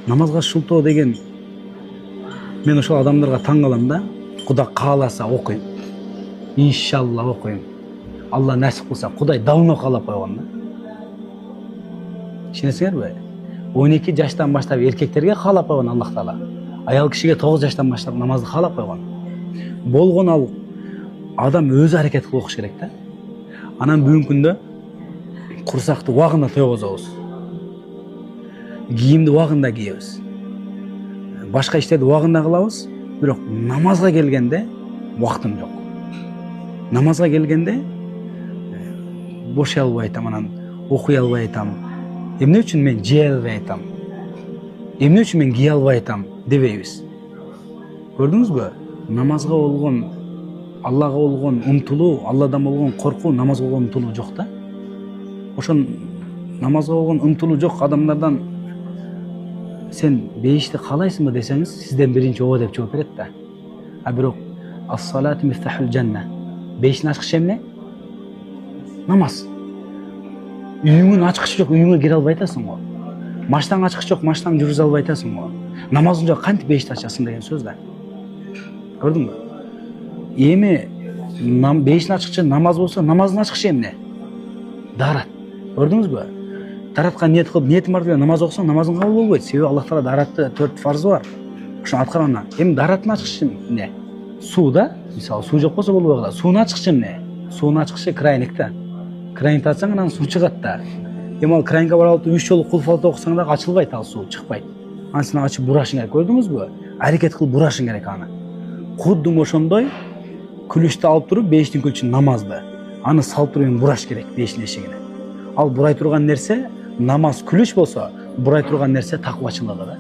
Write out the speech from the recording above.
намазға шылтоо деген мен ошол адамдарга таң калам да. Кудай кааласа окуйм. Иншалла окуйм. Алла насип кылса, Кудай давно каалап койгон да. Түшүнөсүңөрбү? 12 жаштан баштап эркектерге каалап койгон Аллах Таала. Аял кишиге 9 жаштан баштап намазды каалап койгон. Болгон ал адам өзү аракет кылып окуш керек да. Анан бүгүнкү күндө курсакты убагында тойгозобуз. Кийимди убагында кийебиз. Башка иштерди убагында кылабыз, бирок намазга келгенде убактым жок. Намазга келгенде бошой албай атам, анан окуй албай атам. Эмне үчүн мен жей албай атам? Эмне үчүн мен кие албай атам дебейбиз. Көрдүңүзбү? Намазга болгон, Аллага болгон умтулуу, Алладан болгон коркуу, намазга болгон умтулуу жок да. Ошон намазга болгон умтулуу жок адамдардан сен бейишти каалайсыңбы десеңиз, сизден биринчи ооба деп жооп берет да. А бирок ас-салату мифтахул жанна. Бейиштин ачкычы эмне? Намаз. Үйүңүн ачкычы жок, үйүңө кире албай атасың го. Маштаң ачкычы жок, маштаң жүргүзө албай атасың го. Намазың жок, кантип бейишти ачасың деген сөз да. Көрдүңбү? Эми бейиштин ачкычы намаз болсо, намаздын ачкычы эмне? Дарат. Көрдүңүзбү? Даратка ниет кылып, ниетиң бар деп намаз окусаң, намазың кабыл болбойт. Себеби Аллах Таала даратты 4 фарзы бар. Ошону аткарган. Эми дараттын ачкычы эмне? Суу да. Мисалы, суу жок болсо болбой калат. Суунун ачкычы эмне? Суунун ачкычы крайник да. Крайник тартсаң, анан суу чыгат да. Эми ал крайникке барып 3 жолу кулфалт окусаң да ачылбайт, ал суу чыкпайт. Анан сен ачып бурашың керек, көрдүңүзбү? Аракет кылып бурашың керек аны. Кудум ошондой күлүштү алып туруп, бейиштин күлчүн намазды. Аны салып туруп бураш керек бейиштин эшигине. Ал бурай турган нерсе намаз күлүш болсо, бурай турган нерсе такыбачылыгы да.